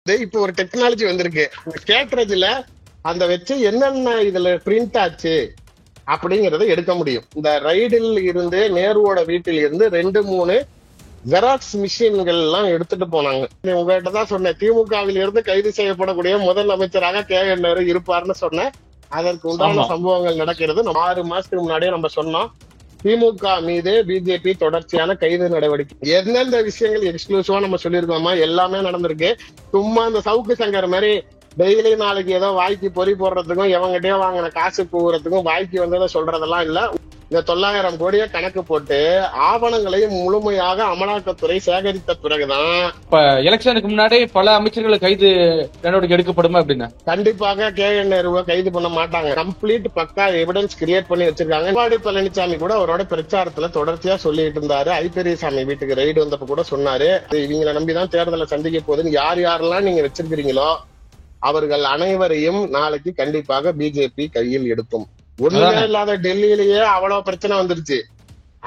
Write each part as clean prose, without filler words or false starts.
இப்ப ஒரு டெக்னாலஜி வந்திருக்கு. கேட்ரேஜ்ல அந்த வச்சு என்னென்ன இதுல பிரிண்ட் ஆச்சு அப்படிங்கறத எடுக்க முடியும். இந்த ரைடில் இருந்து நேருவோட வீட்டில் இருந்து 2-3 ஜெராக்ஸ் மிஷின்கள் எல்லாம் எடுத்துட்டு போனாங்க. உங்ககிட்ட தான் சொன்னேன், திமுகவில் இருந்து கைது செய்யப்படக்கூடிய முதல் அமைச்சராக கே.என். நேரு இருப்பார்னு சொன்னேன். அதற்கு உண்டான ஆமா. சம்பவங்கள் நடக்கிறது. 6 மாசத்துக்கு முன்னாடியே நம்ம சொன்னோம். திமுக மீது பிஜேபி தொடர்ச்சியான கைது நடவடிக்கை, எந்தெந்த விஷயங்கள் எக்ஸ்க்ளூசிவா நம்ம சொல்லியிருக்கோமா எல்லாமே நடந்திருக்கு. சும்மா இந்த சவுக்கு சங்கர் மாதிரி டெய்லி நாளைக்கு ஏதோ வாய்க்கு பொறி போடுறதுக்கும் எவங்கிட்டயோ வாங்கின காசு போகிறதுக்கும் வாய்க்கு வந்ததை சொல்றதெல்லாம் இல்ல. இந்த 900 கோடியை கணக்கு போட்டு ஆவணங்களையும் முழுமையாக அமலாக்கத்துறை சேகரித்த பிறகுதான் இப்ப எலெக்ஷனுக்கு முன்னாடி பல அமைச்சர்களை கைது நடவடிக்கை எடுக்கப்படுமா அப்படின்னா கண்டிப்பாக கே.என். நேருவை கைது பண்ண மாட்டாங்க. கம்ப்ளீட் பக்கா எவிடன்ஸ் கிரியேட் பண்ணி வச்சிருக்காங்க. எடப்பாடி பழனிசாமி கூட அவரோட பிரச்சாரத்துல தொடர்ச்சியா சொல்லிட்டு இருந்தாரு. ஐப்பெரியசாமி வீட்டுக்கு ரைடு வந்தப்ப கூட சொன்னாரு, இவங்களை நம்பிதான் தேர்தலை சந்திக்க போகுதுன்னு. யார் யாரெல்லாம் நீங்க வச்சிருக்கிறீங்களோ அவர்கள் அனைவரையும் நாளைக்கு கண்டிப்பாக பிஜேபி கையில் எடுக்கும். ஒண்ணுமே இல்லாத டெல்லியிலேயே அவ்வளவு பிரச்சனை வந்துருச்சு.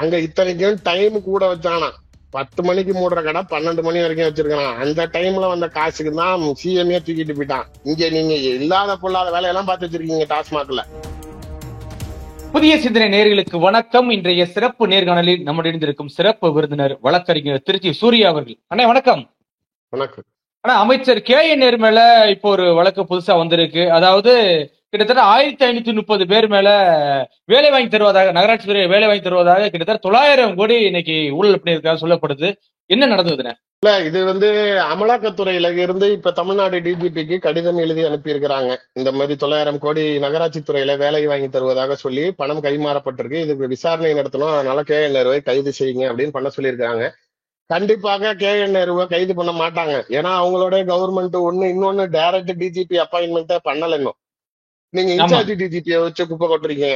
அங்க இத்தனைக்கும் டைம் கூட வச்சானா. 10 மணிக்கு மூடுற கடை 12 மணி வரைக்கும் வச்சிருக்கான். அந்த டைம்ல வந்த காசுக்கு தான் சிஎம்ஏ தூக்கிட்டு போயிட்டான். இங்க நீங்க இல்லாத பொல்லாத வேலையெல்லாம் பார்த்து வச்சிருக்கீங்க டாஸ்மாக்ல. புதிய சிந்தனை நேயர்களுக்கு வணக்கம். இன்றைய சிறப்பு நேர்காணலில் நம்முடைய இருந்திருக்கும் சிறப்பு விருந்தினர் வழக்கறிஞர் திருச்சி சூர்யா அவர்கள். அண்ணா வணக்கம். வணக்கம். ஆனா அமைச்சர் கே.என். நேரு மேல இப்போ ஒரு வழக்கு புதுசா வந்திருக்கு. அதாவது கிட்டத்தட்ட 1530 பேர் மேல வேலை வாங்கி தருவதாக, நகராட்சி துறை வேலை வாங்கி தருவதாக கிட்டத்தட்ட 900 கோடி இன்னைக்கு ஊழல் பண்ணியிருக்காங்க சொல்லப்படுது. என்ன நடந்ததுன்னு? இல்ல, இது அமலாக்கத்துறையில இருந்து இப்ப தமிழ்நாடு டிஜிபிக்கு கடிதம் எழுதி அனுப்பி இருக்கிறாங்க. இந்த மாதிரி 900 கோடி நகராட்சி துறையில வேலை வாங்கி தருவதாக சொல்லி பணம் கைமாறப்பட்டிருக்கு. இதுக்கு விசாரணை நடத்தணும், அதனால கே.என். நேருவை கைது செய்யுங்க அப்படின்னு பண்ண சொல்லியிருக்காங்க. கண்டிப்பாக கே.என். நேருவை கைது பண்ண மாட்டாங்க. ஏன்னா அவங்களோட கவர்மெண்ட் இன்னொன்னு டைரக்ட் டிஜிபி அப்பாயின்மெண்ட் பண்ணல. இன்னும் நீங்க இன்சார்ஜ் டிஜிபியை வச்சு குப்பை கொட்டுறீங்க.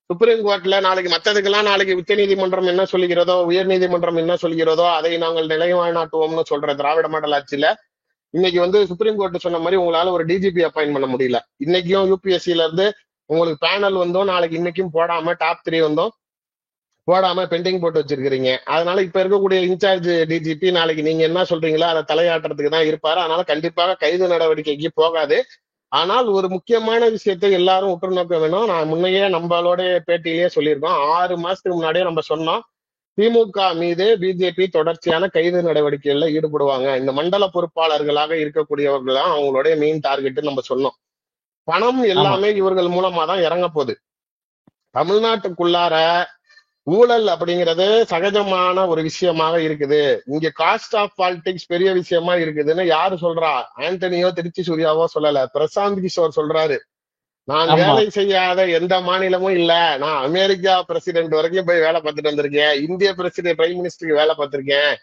சுப்ரீம் கோர்ட்ல நாளைக்கு மத்ததுக்கெல்லாம் நாளைக்கு உச்ச நீதிமன்றம் என்ன சொல்லுகிறதோ, உயர் நீதிமன்றம் என்ன சொல்லுகிறதோ அதை நாங்கள் நிலைநாட்டுவோம்னு சொல்ற திராவிட மாடல் ஆட்சியில இன்னைக்கு சுப்ரீம் கோர்ட் சொன்ன மாதிரி உங்களால ஒரு டிஜிபி அப்பாயின்ட் பண்ண முடியல. இன்னைக்கும் யூபிஎஸ்சில இருந்து உங்களுக்கு பேனல் வந்தோம், நாளைக்கு இன்னைக்கும் போடாம டாப் 3 வந்தோம், போடாம பெண்டிங் போட்டு வச்சிருக்கீங்க. அதனால இப்ப இருக்கக்கூடிய இன்சார்ஜ் டிஜிபி நாளைக்கு நீங்க என்ன சொல்றீங்களோ அதை தலையாட்டுறதுக்கு தான் இருப்பாரு. அதனால கண்டிப்பாக கைது நடவடிக்கைக்கு போகாது. ஆனால் ஒரு முக்கியமான விஷயத்தை எல்லாரும் உற்று நோக்க வேணும். நான் முன்னையே நம்மளோட பேட்டியிலேயே சொல்லியிருக்கோம். 6 மாசத்துக்கு முன்னாடியே நம்ம சொன்னோம், திமுக மீது பிஜேபி தொடர்ச்சியான கைது நடவடிக்கைகள்ல ஈடுபடுவாங்க. இந்த மண்டல பொறுப்பாளர்களாக இருக்கக்கூடியவர்கள் தான் அவங்களுடைய மெயின் டார்கெட் நம்ம சொன்னோம். பணம் எல்லாமே இவர்கள் மூலமா தான் இறங்க போகுது. தமிழ்நாட்டுக்குள்ளார ஊழல் அப்படிங்கிறது சகஜமான ஒரு விஷயமாக இருக்குது. இங்க காஸ்ட் ஆஃப் பாலிடிக்ஸ் பெரிய விஷயமா இருக்குதுன்னு யாரு சொல்றா? ஆண்டனியோ திருச்சி சூர்யாவோ சொல்லல, பிரசாந்த் கிஷோர் சொல்றாரு. நான் வேலை செய்யாத எந்த மாநிலமும் இல்ல, நான் அமெரிக்கா பிரசிடென்ட் வரைக்கும் போய் வேலை பார்த்துட்டு வந்திருக்கேன், இந்திய பிரசிடென்ட் பிரைம் மினிஸ்டருக்கு வேலை பார்த்திருக்கேன்.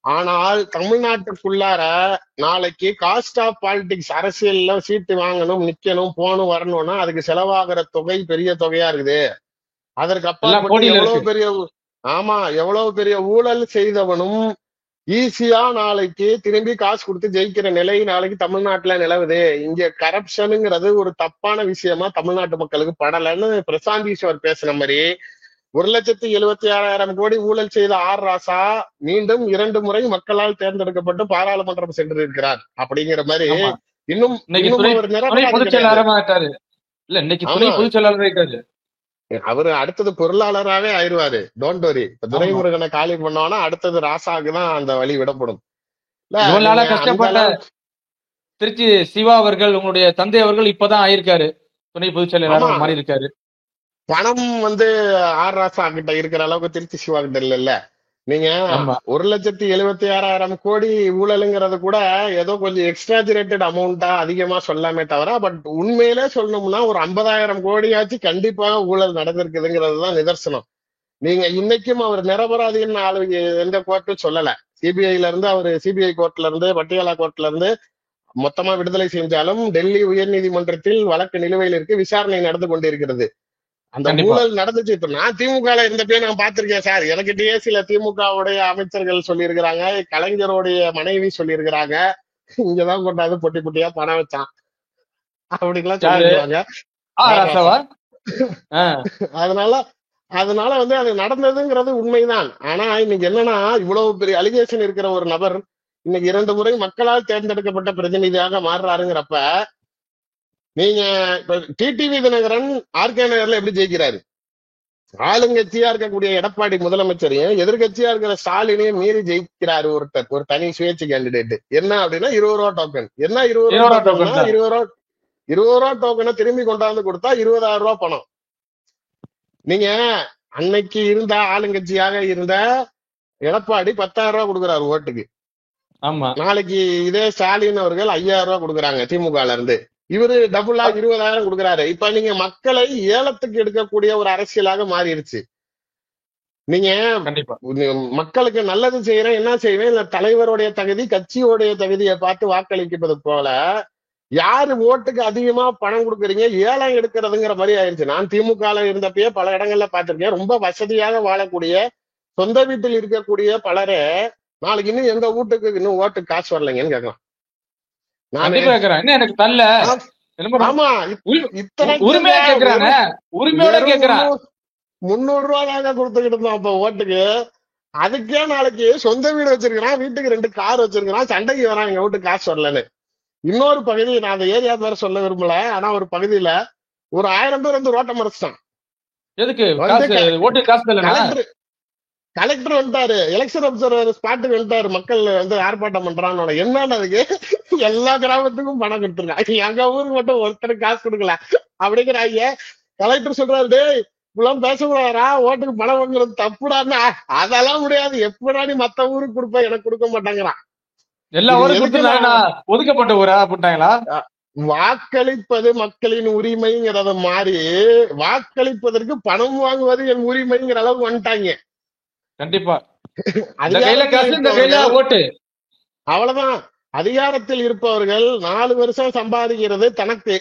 ஆனால் தமிழ்நாட்டுக்குள்ளார நாளைக்கு காஸ்ட் ஆஃப் பாலிடிக்ஸ், அரசியல்ல சீட்டு வாங்கணும், நிக்கணும், போகணும், வரணும்னா அதுக்கு செலவாகிற தொகை பெரிய தொகையா இருக்குது. அதற்கு அப்பாற்பட்டு எவ்வளவு பெரிய ஊழல் செய்தவனும் ஈஸியா நாளைக்கு திரும்பி காசு கொடுத்து ஜெயிக்கிற நிலை நாளைக்கு தமிழ்நாட்டுல நிலவுது. இங்க கரப்ஷனுங்கிறது ஒரு தப்பான விஷயமா தமிழ்நாட்டு மக்களுக்கு படலன்னு பிரசாந்த் கிஷோர் பேசின மாதிரி 1,76,000 கோடி ஊழல் செய்த ஆர் ராசா மீண்டும் 2 முறை மக்களால் தேர்ந்தெடுக்கப்பட்டு பாராளுமன்றம் சென்றிருக்கிறார் அப்படிங்கிற மாதிரி இன்னும் அவரு அடுத்தது பொருளாளராகவே ஆயிடுவாரு. Don't worry. இப்ப துரைமுருகனை காலி பண்ணோம்னா அடுத்தது ராசாவுக்கு தான் அந்த வழி விடப்படும். கஷ்டப்பட்ட திருச்சி சிவா அவர்கள், உங்களுடைய தந்தை அவர்கள் இப்பதான் ஆயிருக்காரு, துணை பொதுச் செயலாளர் மாறி இருக்காரு. பணம் ஆர் ராசா கிட்ட இருக்கிற அளவுக்கு திருச்சி சிவா கிட்ட இல்ல. நீங்க 1,76,000 கோடி ஊழலுங்கிறது கூட ஏதோ கொஞ்சம் எக்ஸ்ட்ராஜுரேட்டட் அமௌண்டா அதிகமா சொல்லாமே தவிர, பட் உண்மையிலே சொல்லணும்னா ஒரு 50,000 கோடியாச்சு கண்டிப்பாக ஊழல் நடந்திருக்குதுங்கிறது தான் நிதர்சனம். நீங்க இன்னைக்கும் அவர் நிரபராதின்னு எந்த கோர்ட்டும் சொல்லல. சிபிஐல இருந்து அவர் சிபிஐ கோர்ட்ல இருந்து பட்டியாலா கோர்ட்ல இருந்து மொத்தமா விடுதலை செஞ்சாலும் டெல்லி உயர் நீதிமன்றத்தில் வழக்கு நிலுவையில் இருக்கு, விசாரணை நடந்து கொண்டிருக்கிறது. அந்த ஊழல் நடந்துச்சு. இப்ப நான் திமுக இருந்தப்பே நான் பாத்திருக்கேன் சார். எனக்கிட்டயே சில திமுகவுடைய அமைச்சர்கள் சொல்லியிருக்கிறாங்க, கலைஞருடைய மனைவி சொல்லியிருக்கிறாங்க, இங்கதான் கொண்டாந்து பொட்டி பொட்டியா பணம் வச்சான் அப்படின்லாம் சொல்லிருக்காங்க. அதனால அது நடந்ததுங்கிறது உண்மைதான். ஆனா இன்னைக்கு என்னன்னா, இவ்வளவு பெரிய அலிகேஷன் இருக்கிற ஒரு நபர் இன்னைக்கு 2 முறை மக்களால் தேர்ந்தெடுக்கப்பட்ட பிரதிநிதியாக மாறுறாருங்கிறப்ப நீங்க இப்ப டிடிவி தினகரன் ஆர்கே நகர்ல எப்படி ஜெயிக்கிறாரு? ஆளுங்கட்சியா இருக்கக்கூடிய எடப்பாடி முதலமைச்சரையும் எதிர்கட்சியா இருக்கிற ஸ்டாலினையும் மீறி ஜெயிக்கிறாரு ஒருத்தர், ஒரு தனி சுயேட்சை கேண்டிடேட். என்ன அப்படின்னா 20 ரூபா டோக்கன். என்ன 20 ரூபா டோக்கன்னா 20 ரூபா டோக்கனை திரும்பி கொண்டாந்து கொடுத்தா 20,000 ரூபாய் பணம். நீங்க அன்னைக்கு இருந்த ஆளுங்கட்சியாக இருந்த எடப்பாடி 10,000 ரூபாய் கொடுக்குறாரு ஓட்டுக்கு. நாளைக்கு இதே ஸ்டாலின் அவர்கள் 5,000 ரூபாய் கொடுக்குறாங்க திமுகல இருந்து. இவரு டபுளா 20,000 கொடுக்குறாரு. இப்ப நீங்க மக்களை ஏலத்துக்கு எடுக்கக்கூடிய ஒரு அரசியலாக மாறிடுச்சு. நீங்க மக்களுக்கு நல்லது செய்யறேன், என்ன செய்வேன், இல்ல தலைவருடைய தகுதி கட்சியோடைய தகுதியை பார்த்து வாக்களிப்பது போல யாரு ஓட்டுக்கு அதிகமா பணம் கொடுக்குறீங்க ஏலம் எடுக்கிறதுங்கிற மாதிரி ஆயிடுச்சு. நான் திமுகல இருந்தப்பயே பல இடங்கள்ல பார்த்திருக்கேன். ரொம்ப வசதியாக வாழக்கூடிய சொந்த வீட்டில் இருக்கக்கூடிய பலரை நாளைக்கு இன்னும் எங்க வீட்டுக்கு இன்னும் ஓட்டுக்கு காசு வரலைங்கன்னு கேட்கலாம். எனக்கு தரல. ஆமா, இத்தனை 300 ரூபாய் கொடுத்துக்கிட்டு இருந்தோம் அப்ப ஓட்டுக்கு. அதுக்கே நாளைக்கு சொந்த வீடு வச்சிருக்கிறான், வீட்டுக்கு 2 கார் வச்சிருக்கிறான், சண்டைக்கு வரான் எங்க வீட்டுக்கு காசு வரலன்னு. இன்னொரு பகுதி, நான் அந்த ஏரியா பேர சொல்ல விரும்பல, ஆனா ஒரு பகுதியில ஒரு 1000 பேர் வந்து ரோட்டை மறைச்சிட்டான். கலெக்டர் வந்துட்டாரு, எலெக்ஷன் அப்சர்வர் ஸ்பாட்டுக்கு வந்துட்டாரு, மக்கள் வந்து ஆர்ப்பாட்டம் பண்றான்னு. என்னன்னு அதுக்கு எல்லா கிராமத்துக்கும் பணம் கொடுத்துருக்காங்க, எங்க ஊருக்கு மட்டும் ஒருத்தருக்கு காசு கொடுக்கல அப்படிங்கிறாங்க. கலெக்டர் சொல்றாரு, டேய் இப்பெல்லாம் பேசக்கூடாதா, ஓட்டுக்கு பணம் வாங்குறது தப்புடான்னு. அதெல்லாம் முடியாது, எப்படா நீ மத்த ஊருக்கு கொடுப்ப, எனக்கு கொடுக்க மாட்டாங்கிறான். ஒதுக்கப்பட்ட ஊரா போட்டாங்களா? வாக்களிப்பது மக்களின் உரிமைங்கிறத மாறி வாக்களிப்பதற்கு பணம் வாங்குவது என் உரிமைங்கிற அளவுக்கு வந்துட்டாங்க. கண்டிப்பா அவ்வளவுதான். அதிகாரத்தில் இருப்பவர்கள் 4 வருஷம் சம்பாதிக்கிறது தனக்கு,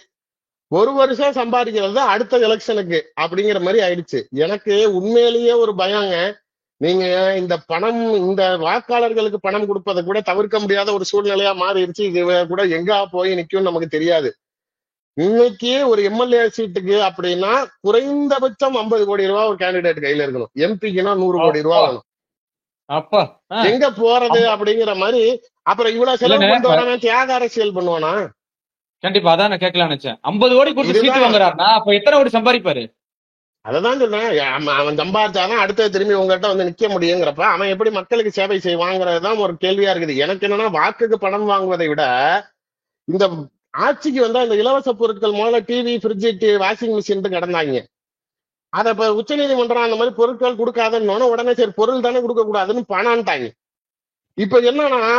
1 வருஷம் சம்பாதிக்கிறது அடுத்த எலெக்ஷனுக்கு அப்படிங்கிற மாதிரி ஆயிடுச்சு. எனக்கு உண்மையிலேயே ஒரு பயங்க. நீங்க இந்த பணம், இந்த வாக்காளர்களுக்கு பணம் கொடுப்பதை கூட தவிர்க்க முடியாத ஒரு சூழ்நிலையா மாறிடுச்சு. இது கூட எங்க போய் நிக்கும் நமக்கு தெரியாது. இன்னைக்கு ஒரு எம்எல்ஏ சீட்டுக்கு அப்படின்னா குறைந்தபட்சம் 50 கோடி ரூபாய் ஒரு கேண்டிடேட் கையில இருக்கணும். எம்பிக்குன்னா 100 கோடி ரூபாய் வேணும். எங்க போறது அப்படிங்கிற மாதிரி. அப்புறம் இவ்வளவு செலவு கொண்டு வரவன் தியாக அரசியல் பண்ணுவானா? கண்டிப்பா அதான் நான் கேட்கலாம்னு நினைச்சேன். 50 கோடி கொடுத்து சீட்டு வாங்குறாருன்னா அப்ப எத்தனை கோடி சம்பாதிப்பாரு? அததான் சொல்றேன், அவன் சம்பாதிச்சாதான் அடுத்த திரும்பி உங்ககிட்ட வந்து நிக்க முடியுங்கிறப்ப அவன் எப்படி மக்களுக்கு சேவை செய்வாங்கிறதுதான் ஒரு கேள்வியா இருக்குது. எனக்கு என்னன்னா, வாக்குக்கு பணம் வாங்குவதை விட இந்த ஆட்சிக்கு வந்தா இந்த இலவச பொருட்கள், முதல்ல டிவி, ஃப்ரிட்ஜ், வாஷிங் மிஷின் கிடந்தாங்க. அத இப்ப உச்ச நீதிமன்றம் அந்த மாதிரி பொருட்கள் கொடுக்காதன்னு உடனே சரி பொருள் தானே கொடுக்க கூடாதுன்னு பணம்ட்டாங்க. இப்ப என்னன்னா,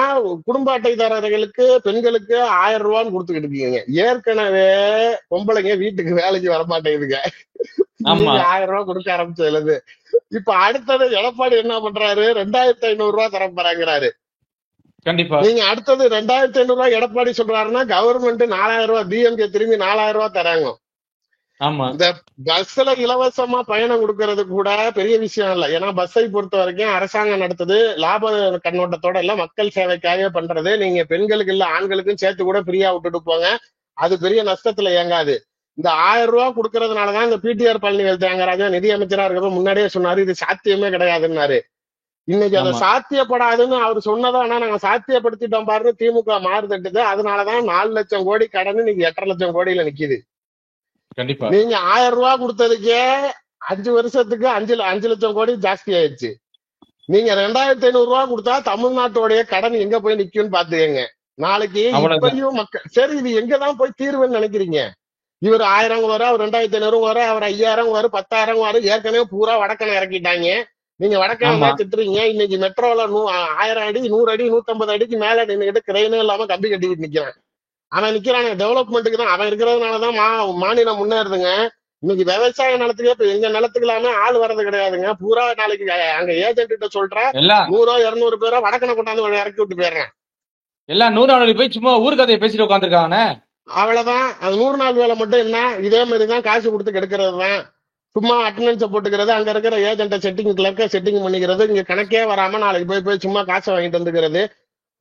குடும்ப அட்டைதாரர்களுக்கு பெண்களுக்கு 1000 ரூபான்னு கொடுத்துக்கிட்டு இருக்கீங்க. ஏற்கனவே பொம்பளைங்க வீட்டுக்கு வேலைக்கு வரமாட்டேங்குதுங்க, 1000 ரூபாய் கொடுக்க ஆரம்பிச்சதுல. இப்ப அடுத்தது எடப்பாடி என்ன பண்றாரு, 2500 ரூபாய் தரப்போறாங்கிறாரு. கண்டிப்பா நீங்க அடுத்தது 2500 ரூபாய் எடப்பாடி சொல்றாருன்னா கவர்மெண்ட் 4000 ரூபாய், டிஎம்கே திரும்பி 4000 ரூபாய் தராங்க. இந்த பஸ்ல இலவசமா பயணம் கொடுக்கறது கூட பெரிய விஷயம் இல்ல. ஏன்னா பஸ்ஸை பொறுத்த வரைக்கும் அரசாங்கம் நடத்துது, லாப கண்ணோட்டத்தோட இல்ல, மக்கள் சேவைக்காக பண்றது. நீங்க பெண்களுக்கு இல்ல ஆண்களுக்கும் சேர்த்து கூட ஃப்ரீயா விட்டுட்டு போங்க, அது பெரிய நஷ்டத்துல இயங்காது. இந்த 1000 ரூபாய் கொடுக்கறதுனாலதான் இந்த பிடிஆர் பழனிவேல் தியாகராஜன் நிதி அமைச்சரா இருக்கப்ப முன்னாடியே சொன்னாரு இது சாத்தியமே கிடையாதுன்னாரு. இன்னைக்கு அதை சாத்தியப்படாதுன்னு அவர் சொன்னதான், ஆனா நாங்க சாத்தியப்படுத்திட்டோம் பாருன்னு திமுக மாறுதட்டுது. அதனாலதான் 4 லட்சம் கோடி கடன் இன்னைக்கு 8.5 லட்சம் கோடியில நிக்குது. நீங்க 1000 ரூபாய் கொடுத்ததுக்கே 5 வருஷத்துக்கு 5 லட்சம் கோடி ஜாஸ்தி ஆயிடுச்சு. நீங்க 2500 ரூபாய் கொடுத்தா தமிழ்நாட்டோடைய கடன் எங்க போய் நிக்கும்னு பாத்துக்கங்க. நாளைக்கு இப்பயும் மக்கள் சரி இது எங்கதான் போய் தீர்வுன்னு நினைக்கிறீங்க? இவர் 1000 வர, அவர் 2500 வர, அவர் 5000 வர, 10,000 வர. ஏற்கனவே பூரா வடக்கனை இறக்கிட்டாங்க. நீங்க வடக்கனை திட்டுறீங்க. இன்னைக்கு மெட்ரோல 1000 அடி, 100 அடி, 150 அடிக்கு மேல நின்னுகிட்டு கிரெயினே இல்லாம கம்பி கட்டிக்கிட்டு நிக்கிறான். அவன் நிக்கிறான் டெவலப்மெண்ட்டுக்கு தான். அவன் இருக்கிறதுனாலதான் மாநிலம் முன்னேறுதுங்க. இன்னைக்கு விவசாய நிலத்துக்கு இப்ப எங்க நிலத்துக்கு எல்லாமே ஆள் வர்றது கிடையாதுங்க. பூரா நாளைக்கு அங்க ஏஜென்ட் கிட்ட சொல்ற 100 200 பேரா வடக்கனை கொண்டாந்து இறக்கி விட்டு போயிடுறேன். எல்லாம் 100 போய் சும்மா ஊர் கதையை பேசிட்டு உட்காந்துருக்காங்க. அவ்வளவுதான். அது 100 நாள் வேலை மட்டும் என்ன, இதே மாதிரிதான் காசு கொடுத்து கெடுக்கிறது தான். சும்மா அட்டண்டன்ஸை போட்டுக்கிறது, அங்க இருக்கிற ஏஜென்ட்டை கிளர்க்க செட்டிங் பண்ணிக்கிறது, இங்க கணக்கே வராம நாளைக்கு போய் சும்மா காசை வாங்கிட்டு வந்துக்கிறது.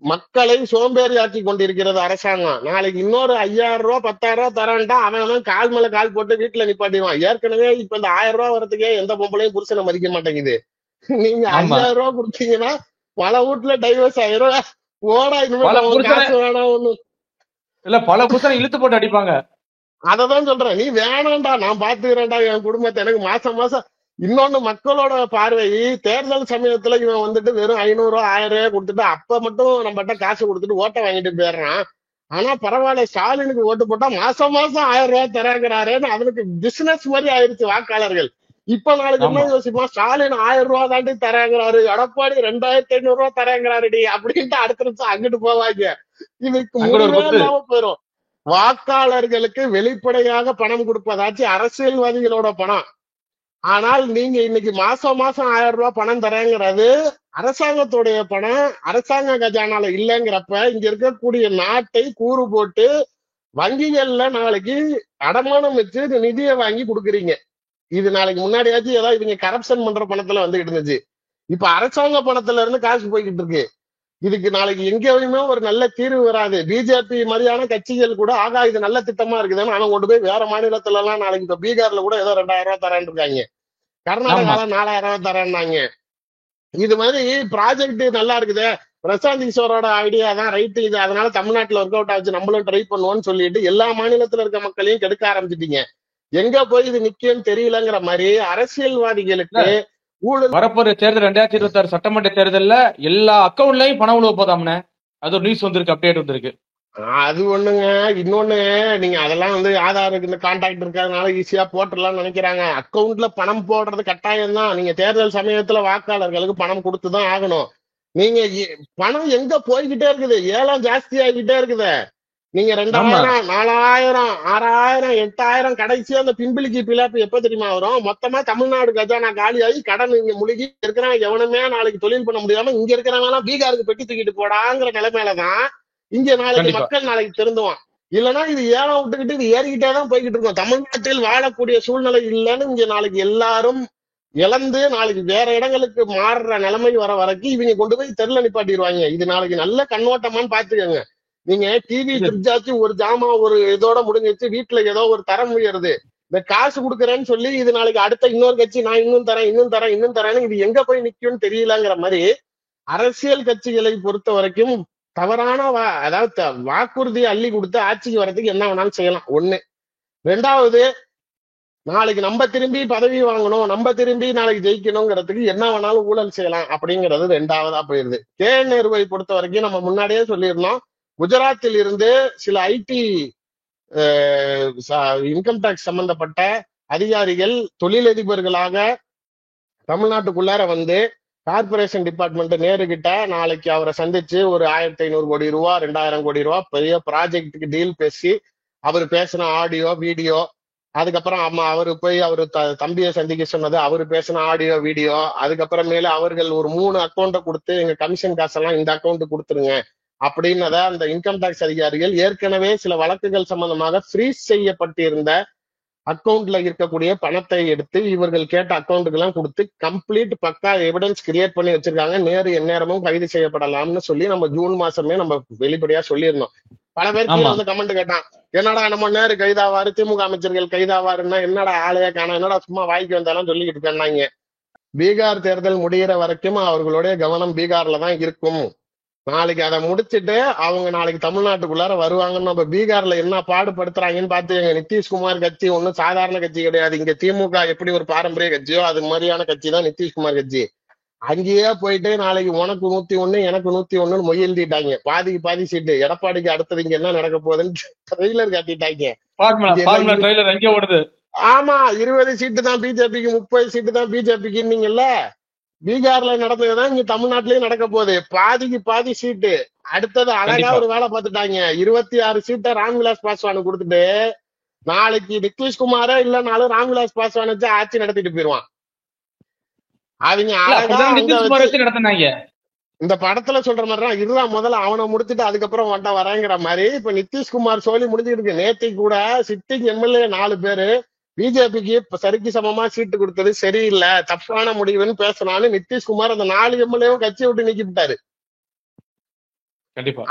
மக்களை சோம்பேறி ஆக்கி கொண்டிருக்கிறது அரசாங்கம். நாளைக்கு இன்னொரு 5000 ரூபாய் 10,000 ரூபாய் தரான்டா அவன் கால் மேல கால் போட்டு வீட்டுல நிப்பாட்டிவான். ஏற்கனவே இப்ப இந்த 1000 ரூபாய் வரதுக்கே எந்த பொம்பளையும் புருஷனை மதிக்க மாட்டேங்குது. நீங்க 5000 ரூபாய் கொடுத்தீங்கன்னா பல வீட்டுல டைவர்ஸ் ஆயிரும். போடா இனிமே பல நமக்கு புருஷனை காசு வேணாம் ஒண்ணு. பல புருஷனை இழுத்து போட்டு அடிப்பாங்க. அததான் சொல்றேன், நீ வேணாம்டா நான் பாத்துக்கிறேன்டா என் குடும்பத்தை, எனக்கு மாசம் மாசம். இன்னொன்னு மக்களோட பார்வை, தேர்தல் சமயத்துல இவன் வந்துட்டு வெறும் 500 1000 கொடுத்துட்டு அப்ப மட்டும் நம்மகிட்ட காசு கொடுத்துட்டு ஓட்டை வாங்கிட்டு போயிடுறான். ஆனா பரவாயில்ல, ஸ்டாலினுக்கு ஓட்டு போட்டா மாசம் மாசம் 1000 தராங்கிறாருன்னு அவனுக்கு பிசினஸ் மாதிரி ஆயிருச்சு வாக்காளர்கள். இப்ப நாளைக்கு என்ன ஆமா, யோசிப்பான், ஸ்டாலின் 1000 தாண்டி தராங்கிறாரு, எடப்பாடி 2500 தராங்கிறாருடி அப்படின்ட்டு அடுத்த நிமிஷம் அங்கிட்டு போவாங்க. இதுக்கு அங்கிட்டு ஒரு முடிவே குத்து. இல்லாம போயிரும். வாக்காளர்களுக்கு வெளிப்படையாக பணம் கொடுப்பதாச்சு அரசியல்வாதிகளோட பணம். ஆனால் நீங்க இன்னைக்கு மாசம் மாசம் 1000 பணம் தரேங்கிறது அரசாங்கத்துடைய பணம், அரசாங்க கஜானால இல்லைங்கிறப்ப இங்க இருக்கக்கூடிய நாட்டை கூறு போட்டு வங்கிகள்ல நாளைக்கு அடமானம் வச்சு நிதியை வாங்கி கொடுக்குறீங்க. இது நாளைக்கு முன்னாடியாச்சும் ஏதாவது இவங்க கரப்ஷன் பண்ற பணத்துல வந்து இருந்துச்சு. இப்ப அரசாங்க பணத்துல இருந்து காசு போய்கிட்டு இருக்கு. இதுக்கு நாளைக்கு எங்கேயுமே ஒரு நல்ல தீர்வு வராது. பிஜேபி மாதிரியான கட்சிகள் கூட ஆகா இது நல்ல திட்டமா இருக்குதுன்னு அவன் கொண்டு போய் வேற மாநிலத்துல எல்லாம் நாளைக்கு இப்ப பீகார்ல கூட ஏதோ 2000 தரேன் இருக்காங்க, கர்நாடகால 4000 தரேன்னாங்க. இது மாதிரி ப்ராஜெக்ட் நல்லா இருக்குது, பிரசாந்த் கிஷோரோட ஐடியா தான் ரைட் இது, அதனால தமிழ்நாட்டுல ஒர்க் அவுட் ஆச்சு நம்மளும் ட்ரை பண்ணுவோம்னு சொல்லிட்டு எல்லா மாநிலத்துல இருக்க மக்களையும் கெடுக்க ஆரம்பிச்சிட்டீங்க. எங்க போய் இது நிக்கும்னு தெரியலங்கிற மாதிரி அரசியல்வாதிகளுக்கு ஊழல். வரப்போற தேர்தல் 2026 சட்டமன்ற தேர்தல்ல எல்லா அக்கௌண்ட்லயும் பணம் உழுவ போதாம்னே. அது ஒரு நியூஸ் வந்திருக்கு, அப்டேட் வந்திருக்கு. அது ஒண்ணுங்க. இன்னொன்னு, நீங்க அதெல்லாம் வந்து ஆதாருக்கு இந்த கான்டாக்ட் இருக்கிறதுனால ஈஸியா போட்டுடலாம்னு நினைக்கிறாங்க. அக்கவுண்ட்ல பணம் போடுறது கட்டாயம் தான். நீங்க தேர்தல் சமயத்துல வாக்காளர்களுக்கு பணம் கொடுத்துதான் ஆகணும். நீங்க பணம் எங்க போய்கிட்டே இருக்குது, ஏலம் ஜாஸ்தி ஆகிக்கிட்டே இருக்குது. நீங்க 2000 4000 6000 8000 கடைசியா அந்த பிம்பிளிக்கு பிளாப்பு எப்ப தெரியுமா வரும்? மொத்தமா தமிழ்நாடு கஜானா காலியாகி கடன் இங்க முழுகி இருக்கிறவன் எவனுமே நாளைக்கு தொழில் பண்ண முடியாம இங்க இருக்கிறவங்க பீகாருக்கு பெட்டி தூக்கிட்டு போடாங்கிற நிலைமையிலதான் இங்க நாளைக்கு மக்கள் நாளைக்கு திருந்துவான். இல்லைன்னா இது ஏலம் விட்டுக்கிட்டு இது ஏறிக்கிட்டே தான் போய்கிட்டு இருக்கும். தமிழ்நாட்டில் வாழக்கூடிய சூழ்நிலை இல்லைன்னு இங்க நாளைக்கு எல்லாரும் இழந்து நாளைக்கு வேற இடங்களுக்கு மாறுற நிலைமை வர வரைக்கும் இவங்க கொண்டு போய் தெருல நிப்பாட்டிடுவாங்க. இது நாளைக்கு நல்ல கண்ணோட்டமான்னு பாத்துக்கோங்க. நீங்க டிவி ஃப்ரிட்ஜாச்சு ஒரு ஜாமான் ஒரு இதோட முடிஞ்சிச்சு, வீட்டுல ஏதோ ஒரு தரம் உயருது, இந்த காசு கொடுக்குறேன்னு சொல்லி இது நாளைக்கு அடுத்த இன்னொரு கட்சி நான் இன்னும் தரேன்னு இது எங்க போய் நிக்கும்னு தெரியலங்கிற மாதிரி அரசியல் கட்சிகளை பொறுத்த வரைக்கும் தவறான அதாவது வாக்குறுதியை அள்ளி கொடுத்து ஆட்சிக்கு வர்றதுக்கு என்ன வேணாலும் செய்யலாம். ஒண்ணு. ரெண்டாவது, நாளைக்கு நம்ம திரும்பி பதவி வாங்கணும், நம்ம திரும்பி நாளைக்கு ஜெயிக்கணுங்கிறதுக்கு என்ன வேணாலும் ஊழல் செய்யலாம் அப்படிங்கிறது ரெண்டாவதா போயிருது. கே நேருவை பொறுத்த வரைக்கும் நம்ம முன்னாடியே சொல்லியிருந்தோம், குஜராத்தில் இருந்து சில ஐடி இன்கம் டாக்ஸ் சம்பந்தப்பட்ட அதிகாரிகள் தொழிலதிபர்களாக தமிழ்நாட்டுக்குள்ளார வந்து கார்பரேஷன் டிபார்ட்மெண்ட் நேரு கிட்ட நாளைக்கு அவரை சந்திச்சு ஒரு 1500 கோடி ரூபா 2000 கோடி ரூபா பெரிய ப்ராஜெக்டுக்கு டீல் பேசி அவர் பேசின ஆடியோ வீடியோ, அதுக்கப்புறம் அவரு போய் அவரு தம்பியை சந்திக்க சொன்னது, அவரு பேசின ஆடியோ வீடியோ, அதுக்கப்புறமேல அவர்கள் ஒரு 3 அக்கௌண்ட்டை கொடுத்து எங்க கமிஷன் காசெல்லாம் இந்த அக்கௌண்ட் கொடுத்துருங்க அப்படின்னத அந்த இன்கம் டாக்ஸ் அதிகாரிகள் ஏற்கனவே சில வழக்குகள் சம்பந்தமாக ஃப்ரீஸ் செய்யப்பட்டிருந்த அக்கௌண்ட்ல இருக்கக்கூடிய பணத்தை எடுத்து இவர்கள் கேட்ட அக்கௌண்ட்டுக்கு எல்லாம் கொடுத்து கம்ப்ளீட் பக்கா எவிடன்ஸ் கிரியேட் பண்ணி வச்சிருக்காங்க. நேரு எந்நேரமும் கைது செய்யப்படலாம்னு சொல்லி நம்ம ஜூன் மாசமே நம்ம வெளிப்படையா சொல்லியிருந்தோம். பல பேர் கீழே வந்து கமெண்ட் கேட்டான், என்னடா நம்ம நேரு கைதாவாரு, திமுக அமைச்சர்கள் கைதாவாருன்னா என்னடா ஆளையா காணா, என்னடா சும்மா வாய்க்கு வந்தாலும் சொல்லிக்கிட்டு இருக்காங்க. பீகார் தேர்தல் முடிகிற வரைக்கும் அவர்களுடைய கவனம் பீகார்ல தான் இருக்கும். நாளைக்கு அதை முடிச்சுட்டு அவங்க நாளைக்கு தமிழ்நாட்டுக்குள்ளார வருவாங்கன்னு நம்ம பீகார்ல என்ன பாடுபடுத்துறாங்கன்னு பார்த்து. எங்க நிதிஷ்குமார் கட்சி ஒன்னும் சாதாரண கட்சி கிடையாது. இங்க திமுக எப்படி ஒரு பாரம்பரிய கட்சியோ அது மாதிரியான கட்சி தான் நிதிஷ்குமார் கட்சி. அங்கேயே போயிட்டு நாளைக்கு உனக்கு 101 எனக்கு 101 மொய் எழுதிட்டாங்க. பாதிக்கு பாதி சீட்டு. எடப்பாடிக்கு அடுத்தது இங்க என்ன நடக்க போகுதுன்னு ட்ரெய்லர் காட்டிட்டாங்க. ஆமா, 20 சீட்டு தான் பிஜேபிக்கு, 30 சீட்டு தான் பிஜேபிக்கு. நீங்கல்ல பீகார்ல நடந்ததுதான் இங்க தமிழ்நாட்டிலயும் நடக்க போகுது. பாதிக்கு பாதி சீட்டு. அடுத்தது அழகா ஒரு வேலை பார்த்துட்டாங்க. 26 சீட்டை ராம்விலாஸ் பாஸ்வானுக்கு கொடுத்துட்டு நாளைக்கு நிதிஷ்குமாரே இல்லைனாலும் ராம்விலாஸ் பாஸ்வான் வச்சு ஆட்சி நடத்திட்டு போயிருவான். அவங்க அழகா இந்த படத்துல சொல்ற மாதிரிதான் இருடா முதல்ல அவனை முடிச்சுட்டு அதுக்கப்புறம் வண்ட வரேங்கிற மாதிரி இப்ப நிதிஷ்குமார் சோழி முடிஞ்சுட்டு இருக்கு. நேற்று கூட சிட்டிங் எம்எல்ஏ 4 பேரு பிஜேபிக்கு சரிக்கு சமமா சீட்டு கொடுத்தது சரியில்லை, தப்பான முடிவுன்னு பேசினாலும் நிதிஷ்குமார் அந்த 4 எம்எல்ஏவும் கட்சியை விட்டு நீக்கிவிட்டாரு.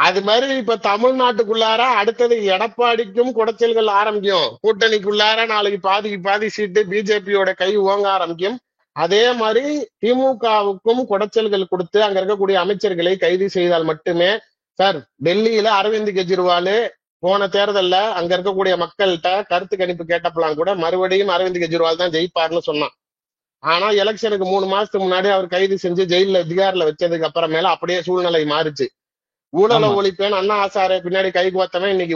அது மாதிரி இப்ப தமிழ்நாட்டுக்குள்ளார அடுத்தது எடப்பாடிக்கும் குடைச்சல்கள் ஆரம்பிக்கும். கூட்டணிக்குள்ளார நாளைக்கு பாதிக்கு பாதி சீட்டு பிஜேபியோட கை ஓங்க ஆரம்பிக்கும். அதே மாதிரி திமுகவுக்கும் குடைச்சல்கள் கொடுத்து அங்க இருக்கக்கூடிய அமைச்சர்களை கைது செய்தால் மட்டுமே சார், டெல்லியில அரவிந்த் கெஜ்ரிவால் போன தேர்தல்ல அங்க இருக்கக்கூடிய மக்கள்கிட்ட கருத்து கணிப்பு கேட்டப்பலாம் கூட மறுபடியும் அரவிந்த் கெஜ்ரிவால் தான் ஜெயிப்பார்னு சொன்னான். ஆனா எலெக்ஷனுக்கு 3 மாசத்துக்கு முன்னாடி அவர் கைது செஞ்சு ஜெயில திகார்ல வச்சதுக்கு அப்புறமேல அப்படியே சூழ்நிலை மாறுச்சு. ஊழலை ஆமா. ஒழிப்பேன் அண்ணா ஹசாரே பின்னாடி கை கோத்தவன் இன்னைக்கு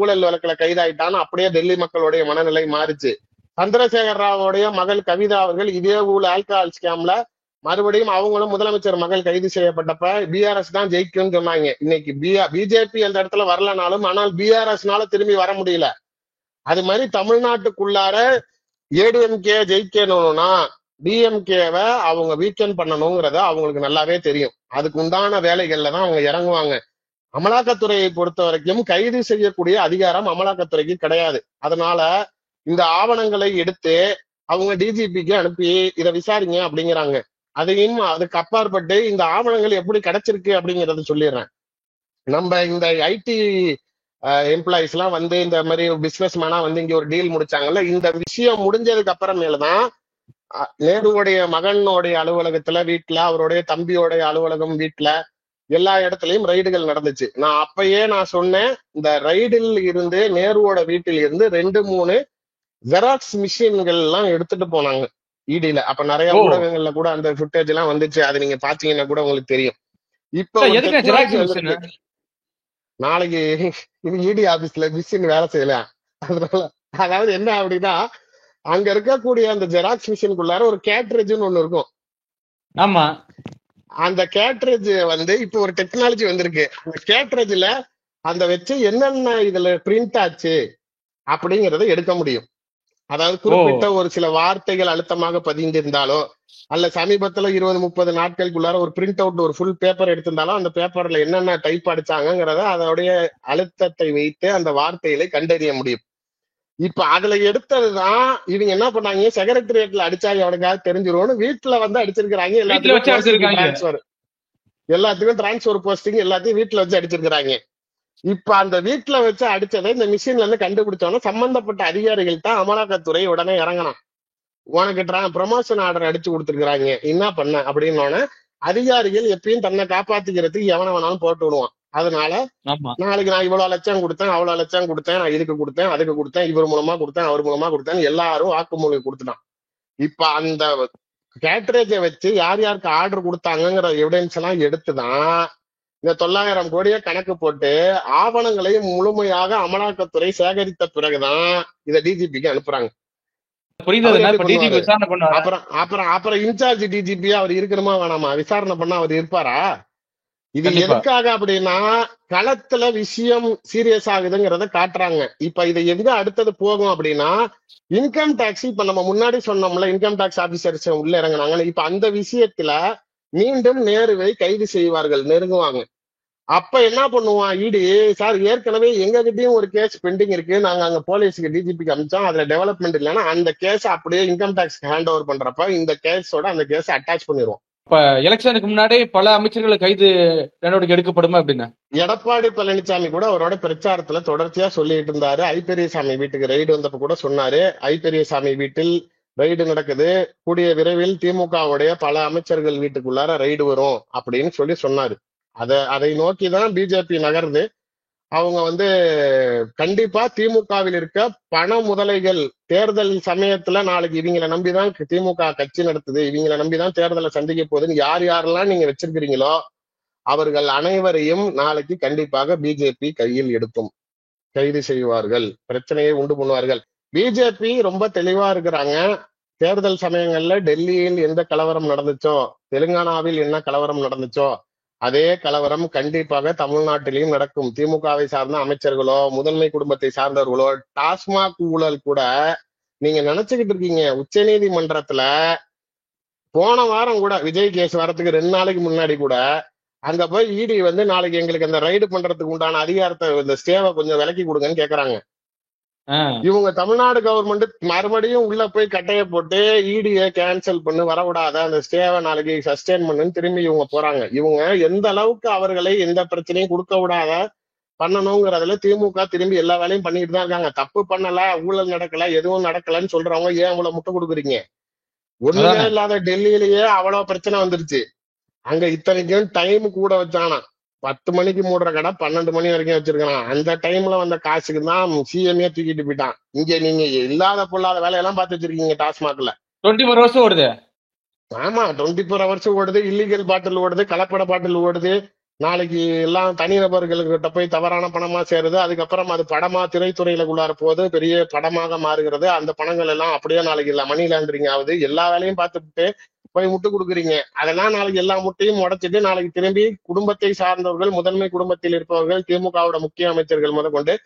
ஊழல் வழக்குல கைதாயிட்டான்னு அப்படியே டெல்லி மக்களுடைய மனநிலை மாறுச்சு. சந்திரசேகர் ராவோடைய மகள் கவிதா அவர்கள் இதே ஆல்கஹால் ஸ்கேம்ல மறுபடியும் அவங்களும் முதலமைச்சர் மகள் கைது செய்யப்பட்டப்ப பிஆர்எஸ் தான் ஜெயிக்கும்னு சொன்னாங்க. இன்னைக்கு பிஜேபி அந்த இடத்துல வரலனாலும் ஆனால் பிஆர்எஸ்னால திரும்பி வர முடியல. அது மாதிரி தமிழ்நாட்டுக்குள்ளார ஏடிஎம்கே ஜெயிக்கணும்னா டிஎம்கேவை அவங்க வீக்கெண்ட் பண்ணணுங்கிறத அவங்களுக்கு நல்லாவே தெரியும். அதுக்கு உண்டான வேலைகள்ல தான் அவங்க இறங்குவாங்க. அமலாக்கத்துறையை பொறுத்த வரைக்கும் கைது செய்யக்கூடிய அதிகாரம் அமலாக்கத்துறைக்கு கிடையாது. அதனால இந்த ஆவணங்களை எடுத்து அவங்க டிஜிபிக்கு அனுப்பி இதை விசாரிங்க அப்படிங்கிறாங்க. அதையும் அதுக்கு அப்பாற்பட்டு இந்த ஆவணங்கள் எப்படி கிடைச்சிருக்கு அப்படிங்கறத சொல்லிடுறேன். நம்ம இந்த ஐடி எம்ப்ளாயிஸ் எல்லாம் வந்து இந்த மாதிரி பிசினஸ் மேனா வந்து இங்க ஒரு டீல் முடிச்சாங்கல்ல, இந்த விஷயம் முடிஞ்சதுக்கு அப்புறமேலதான் நேருடைய மகனுடைய அலுவலகத்துல, வீட்டுல, அவருடைய தம்பியோடைய அலுவலகம், வீட்டுல எல்லா இடத்துலயும் ரைடுகள் நடந்துச்சு. நான் அப்பயே சொன்னேன், இந்த ரைடில் இருந்து நேருவோட வீட்டில் இருந்து 2-3 ஜெராக்ஸ் மிஷின்கள் எல்லாம் எடுத்துட்டு போனாங்க இடியில. அப்ப நிறைய ஊடகங்கள்ல கூட அந்த ஃபுட்டேஜ் எல்லாம் வந்துச்சு. அது நீங்க பாத்தீங்கன்னா கூட உங்களுக்கு தெரியும். இப்ப நாளைக்கு இது இடி ஆபீஸ்ல மிஷின் வேலை செய்யலாம். அதனால அதாவது என்ன அப்படின்னா, அங்க இருக்கக்கூடிய அந்த ஜெராக்ஸ் மிஷினுக்குள்ளார ஒரு கேட்ரேஜ்னு ஒண்ணு இருக்கும். ஆமா. அந்த கேட்ரேஜ் வந்து இப்ப ஒரு டெக்னாலஜி வந்திருக்கு. அந்த கேட்ரேஜ்ல அந்த வச்சு என்னென்ன இதுல பிரிண்ட் ஆச்சு அப்படிங்கறத எடுக்க முடியும். அதாவது குறிப்பிட்ட ஒரு சில வார்த்தைகள் அழுத்தமாக பதிந்திருந்தாலோ அல்ல சமீபத்துல 20-30 நாட்களுக்குள்ளார ஒரு பிரிண்ட் அவுட் ஒரு ஃபுல் பேப்பர் எடுத்திருந்தாலும் அந்த பேப்பர்ல என்னென்ன டைப் அடிச்சாங்கிறத அதனுடைய அழுத்தத்தை வைத்து அந்த வார்த்தைகளை கண்டறிய முடியும். இப்ப அதுல எடுத்ததுதான் இவங்க என்ன பண்ணாங்க, செக்ரட்டரியேட்ல அடிச்சா எவனுக்காவது தெரிஞ்சிருவோம்னு வீட்டுல வந்து அடிச்சிருக்கிறாங்க. எல்லாத்துக்கும் டிரான்ஸ்பர் போஸ்டிங் எல்லாத்தையும் வீட்டுல வச்சு அடிச்சிருக்கிறாங்க. இப்ப அந்த வீட்டுல வச்சு அடிச்சதை இந்த மிஷின்ல இருந்து கண்டுபிடிச்சோன்னா சம்பந்தப்பட்ட அதிகாரிகள் தான் அமலாக்கத்துறை உடனே இறங்கணும். உனக்கு ப்ரமோஷன் ஆர்டர் அடிச்சு கொடுத்துருக்காங்க, என்ன பண்ண அப்படின்னு அதிகாரிகள் எப்பயும் தன்னை காப்பாத்திக்கிறதுக்கு எவனை வேணாலும் போட்டு விடுவான். அதனால நாளைக்கு நான் இவ்வளவு லட்சம் கொடுத்தேன், அவ்வளவு லட்சம் கொடுத்தேன், நான் இதுக்கு கொடுத்தேன், அதுக்கு கொடுத்தேன், இவர் மூலமா கொடுத்தேன், அவர் மூலமா கொடுத்தேன், எல்லாரும் வாக்குமூலம் கொடுத்துட்டான். இப்ப அந்த கேட்ரேஜை வச்சு யார் யாருக்கு ஆர்டர் கொடுத்தாங்கிற எவிடன்ஸ் எல்லாம் எடுத்துதான் இந்த 900 கோடியை கணக்கு போட்டு ஆவணங்களை முழுமையாக அமலாக்கத்துறை சேகரித்த பிறகுதான் இதை டிஜிபிக்கு அனுப்புறாங்க. அப்புறம் இன்சார்ஜ் டிஜிபி அவர் இருக்கணுமா வேணாமா? விசாரணை பண்ணா அவர் இருப்பாரா? இது எதுக்காக அப்படின்னா களத்துல விஷயம் சீரியஸ் ஆகுதுங்கிறத காட்டுறாங்க. இப்ப இதை எங்க அடுத்தது போகும் அப்படின்னா இன்கம் டாக்ஸ். இப்ப நம்ம முன்னாடி சொன்னோம்ல, இன்கம் டாக்ஸ் ஆபீசர்ஸ் உள்ள இறங்கினாங்க. இப்ப அந்த விஷயத்துல மீண்டும் நேருவை கைது செய்வார்கள், நெருங்குவாங்க. அப்ப என்ன பண்ணுவான் இடி, சார் ஏற்கனவே எங்க கிட்டயும் ஒரு கேஸ் பெண்டிங் இருக்கு, நாங்க அங்க போலீஸுக்கு டிஜிபிக்கு அமிச்சோம், அதுல டெவலப்மெண்ட் இல்லைன்னா அந்த கேஸ் அப்படியே இன்கம் டாக்ஸ் ஹேண்ட் ஓவர் பண்றப்ப இந்த கேஸோட அந்த கேஸ் அட்டாச் பண்ணிடுவோம். இப்ப எலெக்ஷனுக்கு முன்னாடி பல அமைச்சர்களை கைது நடவடிக்கை எடுக்கப்படுமா அப்படின்னா எடப்பாடி பழனிசாமி கூட அவரோட பிரச்சாரத்துல தொடர்ச்சியா சொல்லிட்டு இருந்தாரு. ஐ பெரியசாமி வீட்டுக்கு ரைடு வந்தப்ப கூட சொன்னாரு, ஐ பெரியசாமி வீட்டில் ரைடு நடக்குது, கூடிய விரைவில் திமுகவுடைய பல அமைச்சர்கள் வீட்டுக்குள்ளார ரைடு வரும் அப்படின்னு சொன்னாரு. அதை நோக்கிதான் பிஜேபி நகர்ந்து அவங்க வந்து கண்டிப்பா திமுகவில் இருக்க பண முதலைகள் தேர்தல் சமயத்துல நாளைக்கு இவங்களை நம்பிதான் திமுக கட்சி நடத்துது, இவங்களை நம்பிதான் தேர்தலை சந்திக்க போகுதுன்னு யார் யாரெல்லாம் நீங்க வச்சிருக்கிறீங்களோ அவர்கள் அனைவரையும் நாளைக்கு கண்டிப்பாக பிஜேபி கையில் எடுக்கும், கைது செய்வார்கள், பிரச்சனையை உண்டு பண்ணுவார்கள். பிஜேபி ரொம்ப தெளிவா இருக்கிறாங்க. தேர்தல் சமயங்கள்ல டெல்லியில் எந்த கலவரம் நடந்துச்சோ, தெலுங்கானாவில் என்ன கலவரம் நடந்துச்சோ அதே கலவரம் கண்டிப்பாக தமிழ்நாட்டிலையும் நடக்கும். திமுகவை சார்ந்த அமைச்சர்களோ முதன்மை குடும்பத்தை சார்ந்தவர்களோ டாஸ்மாக் ஊழல் கூட நீங்க நினைச்சுக்கிட்டு இருக்கீங்க. உச்ச நீதிமன்றத்துல போன வாரம் கூட விஜய் கேஸ் வரத்துக்கு 2 நாளைக்கு முன்னாடி கூட அங்க போய் இடி வந்து நாளைக்கு எங்களுக்கு அந்த ரைடு பண்றதுக்கு உண்டான அதிகாரத்தை இந்த ஸ்டேவை கொஞ்சம் விலக்கி கொடுங்கன்னு கேக்குறாங்க. இவங்க தமிழ்நாடு கவர்மெண்ட் மறுபடியும் உள்ள போய் கட்டைய போட்டு இடியை கேன்சல் பண்ணு, வரவிடாத அந்த ஸ்டேவை நாளைக்கு சஸ்டெயின் பண்ணுன்னு திரும்பி இவங்க போறாங்க. இவங்க எந்த அளவுக்கு அவர்களை எந்த பிரச்சனையும் கொடுக்க விடாத பண்ணணுங்கிறதுல திமுக திரும்பி எல்லா வேலையும் பண்ணிட்டு தான் இருக்காங்க. தப்பு பண்ணல, ஊழல் நடக்கல, எதுவும் நடக்கலன்னு சொல்றவங்க ஏன் இவ்வளவு முட்டை கொடுக்குறீங்க? ஒண்ணுமே இல்லாத டெல்லியிலேயே அவ்வளவு பிரச்சனை வந்துருச்சு. அங்க இத்தனைக்கும் டைம் கூட வச்சானா 10 மணிக்கு மூடுற கடை 12 மணி வரைக்கும் வச்சிருக்கான். அந்த டைம்ல வந்த காசுக்கு தான் சிஎம்ஏ தூக்கிட்டு போயிட்டான். இங்க நீங்க இல்லாத பொல்லாத வேலையெல்லாம் பார்த்து வச்சிருக்கீங்க டாஸ்மாக்ல. 24 ஹவர்ஸ் ஓடுது. ஆமா, 24 ஹவர்ஸ் ஓடுது, இல்லீகல் பாட்டில் ஓடுது, கலப்பட பாட்டில் ஓடுது. நாளைக்கு எல்லாம் தனிநபர்கள்கிட்ட போய் தவறான பணமா சேருது. அதுக்கப்புறம் அது படமா திரைத்துறையிலுள்ளார போது பெரிய படமாக மாறுகிறது. அந்த பணங்கள் எல்லாம் அப்படியே நாளைக்கு இல்ல மணி லாண்டரிங் ஆகுது. எல்லா வேலையும் பார்த்துட்டு போய் முட்டு கொடுக்குறீங்க. அதெல்லாம் நாளைக்கு எல்லா முட்டையும் உடைச்சிட்டு நாளைக்கு திரும்பி குடும்பத்தை சார்ந்தவர்கள், முதன்மை குடும்பத்தில் இருப்பவர்கள், திமுகவோட முக்கிய அமைச்சர்கள் முதற்கொண்டு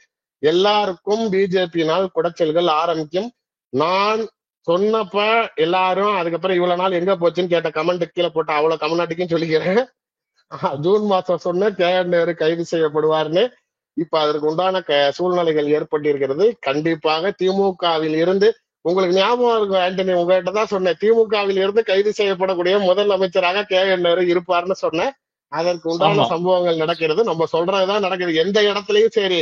எல்லாருக்கும் பிஜேபியினால் குடைச்சல்கள் ஆரம்பிக்கும். நான் சொன்னப்ப எல்லாரும் அதுக்கப்புறம் இவ்வளவு நாள் எங்க போச்சுன்னு கேட்ட கமெண்ட் கீழே போட்ட அவ்வளவு கமெண்டாட்டிக்கும் சொல்லிக்கிறேன். ஜூன் மாசம் சொன்ன கேஎன்ஆர் கைது செய்யப்படுவார்னு. இப்ப அதற்கு உண்டான சூழ்நிலைகள் ஏற்பட்டிருக்கிறது. கண்டிப்பாக திமுகவில் இருந்து உங்களுக்கு ஞாபகம் இருக்கும் ஆண்டனி, உங்ககிட்ட தான் சொன்னேன், திமுகவில் இருந்து கைது செய்யப்படக்கூடிய முதல் அமைச்சராக கேஎன்ஆர் இருப்பார்னு சொன்னேன். அதற்கு உண்டான ஆமா. சம்பவங்கள் நடக்கிறது. நம்ம சொல்றதுதான் நடக்குது. எந்த இடத்துலயும் சரி,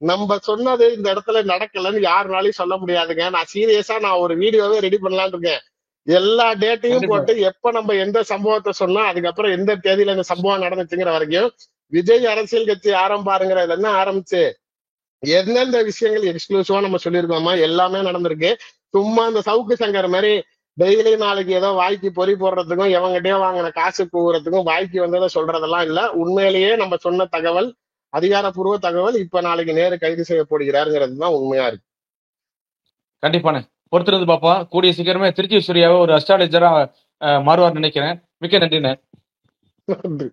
நம்ம சொன்னது இந்த இடத்துல நடக்கலன்னு யாருனாலையும் சொல்ல முடியாதுங்க. நான் சீரியஸா ஒரு வீடியோவே ரெடி பண்ணலாம்னு இருக்கேன். எல்லா டேட்டையும் கண்டிப்பா. போட்டு எப்ப நம்ம எந்த சம்பவத்தை சொன்னா அதுக்கப்புறம் எந்த தேதியில இந்த சம்பவம் நடந்துச்சுங்கிற வரைக்கும் விஜய் அரசியல் கட்சி ஆரம்பாருங்கிறதுல என்ன ஆரம்பிச்சு எந்தெந்த விஷயங்கள் எக்ஸ்க்ளூசிவா நம்ம சொல்லியிருக்கோமா எல்லாமே நடந்திருக்கு. சும்மா இந்த சவுக்கு சங்கர் மாதிரி டெய்லி நாளைக்கு ஏதோ வாய்க்கு பொறி போடுறதுக்கும் எவங்கிட்டயோ வாங்கின காசு கூறதுக்கும் வாய்க்கு வந்ததை சொல்றதெல்லாம் இல்ல. உண்மையிலேயே நம்ம சொன்ன தகவல் அதிகாரப்பூர்வ தகவல். இப்ப நாளைக்கு நேரு கைது செய்யப்படுகிறாருங்கிறது தான் உண்மையா இருக்கு. கண்டிப்பாண்ணே, பொறுத்திருந்து பாப்போம். கூடிய சீக்கிரமே திருச்சி சூர்யாவை ஒரு அஸ்ட்ராலஜரா மாறுவார் நினைக்கிறேன். மிக்க நன்றிண்ணே. நன்றி.